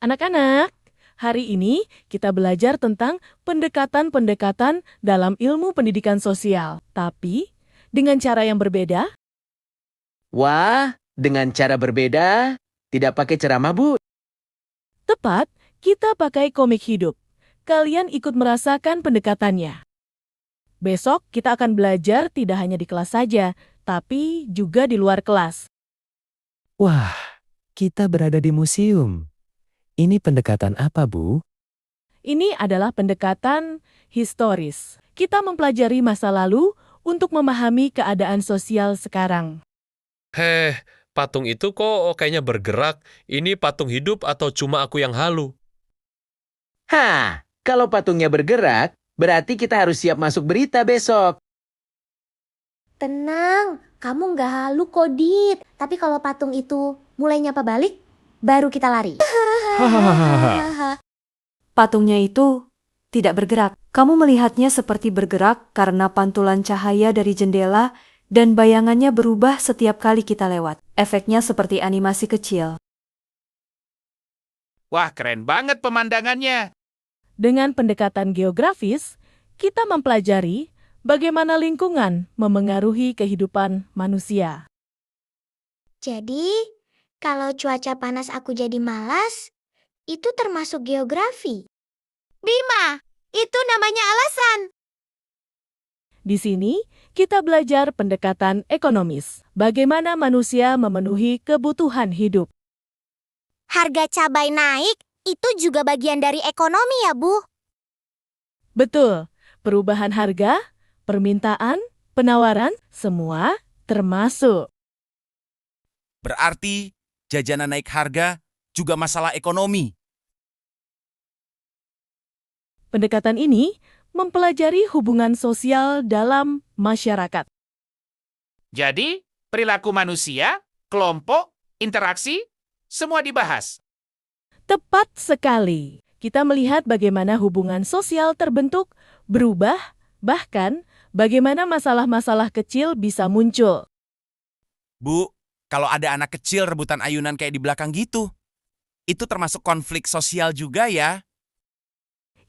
Anak-anak, hari ini kita belajar tentang pendekatan-pendekatan dalam ilmu pendidikan sosial. Tapi, dengan cara yang berbeda. Wah, dengan cara berbeda, tidak pakai ceramah, Bu. Tepat, kita pakai komik hidup. Kalian ikut merasakan pendekatannya. Besok kita akan belajar tidak hanya di kelas saja, tapi juga di luar kelas. Wah, kita berada di museum. Ini pendekatan apa, Bu? Ini adalah pendekatan historis. Kita mempelajari masa lalu untuk memahami keadaan sosial sekarang. Heh, patung itu kok kayaknya bergerak. Ini patung hidup atau cuma aku yang halu? Hah, kalau patungnya bergerak, berarti kita harus siap masuk berita besok. Tenang, kamu nggak halu kok, Dit. Tapi kalau patung itu mulai nyapa balik, baru kita lari. Patungnya itu tidak bergerak. Kamu melihatnya seperti bergerak karena pantulan cahaya dari jendela dan bayangannya berubah setiap kali kita lewat. Efeknya seperti animasi kecil. Wah, keren banget pemandangannya. Dengan pendekatan geografis, kita mempelajari bagaimana lingkungan memengaruhi kehidupan manusia. Jadi, kalau cuaca panas aku jadi malas, itu termasuk geografi. Bima, itu namanya alasan. Di sini, kita belajar pendekatan ekonomis, bagaimana manusia memenuhi kebutuhan hidup. Harga cabai naik, itu juga bagian dari ekonomi ya, Bu? Betul, perubahan harga, permintaan, penawaran, semua termasuk. Berarti jajanan naik harga juga masalah ekonomi. Pendekatan ini mempelajari hubungan sosial dalam masyarakat. Jadi, perilaku manusia, kelompok, interaksi, semua dibahas. Tepat sekali. Kita melihat bagaimana hubungan sosial terbentuk, berubah, bahkan bagaimana masalah-masalah kecil bisa muncul. Bu, kalau ada anak kecil rebutan ayunan kayak di belakang gitu, itu termasuk konflik sosial juga ya?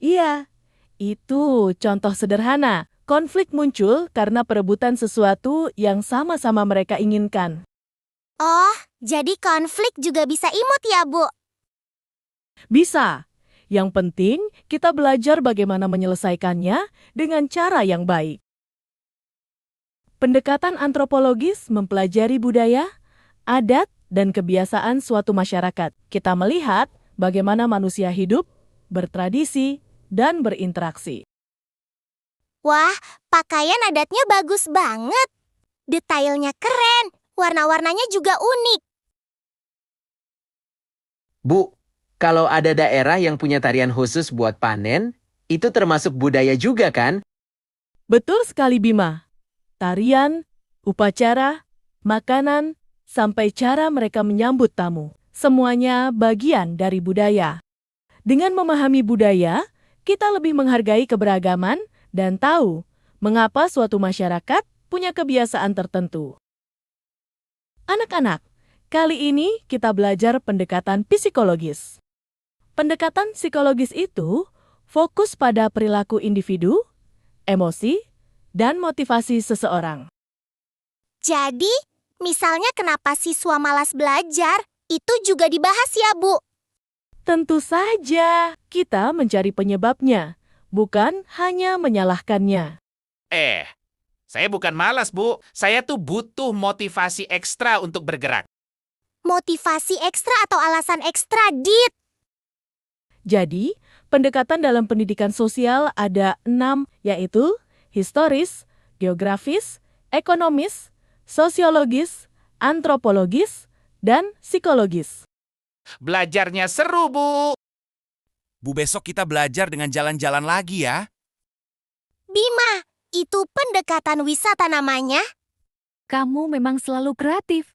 Iya, itu contoh sederhana. Konflik muncul karena perebutan sesuatu yang sama-sama mereka inginkan. Oh, jadi konflik juga bisa imut ya, Bu? Bisa. Yang penting, kita belajar bagaimana menyelesaikannya dengan cara yang baik. Pendekatan antropologis mempelajari budaya, adat, dan kebiasaan suatu masyarakat. Kita melihat bagaimana manusia hidup, bertradisi, dan berinteraksi. Wah, pakaian adatnya bagus banget. Detailnya keren, warna-warnanya juga unik. Bu, kalau ada daerah yang punya tarian khusus buat panen, itu termasuk budaya juga kan? Betul sekali, Bima. Tarian, upacara, makanan, sampai cara mereka menyambut tamu. Semuanya bagian dari budaya. Dengan memahami budaya, kita lebih menghargai keberagaman dan tahu mengapa suatu masyarakat punya kebiasaan tertentu. Anak-anak, kali ini kita belajar pendekatan psikologis. Pendekatan psikologis itu fokus pada perilaku individu, emosi, dan motivasi seseorang. Jadi, misalnya kenapa siswa malas belajar, itu juga dibahas ya, Bu? Tentu saja, kita mencari penyebabnya, bukan hanya menyalahkannya. Saya bukan malas, Bu. Saya tuh butuh motivasi ekstra untuk bergerak. Motivasi ekstra atau alasan ekstra, Dit? Jadi, pendekatan dalam pendidikan sosial ada 6, yaitu historis, geografis, ekonomis, sosiologis, antropologis, dan psikologis. Belajarnya seru, Bu. Bu, besok kita belajar dengan jalan-jalan lagi ya. Bima, itu pendekatan wisata namanya. Kamu memang selalu kreatif.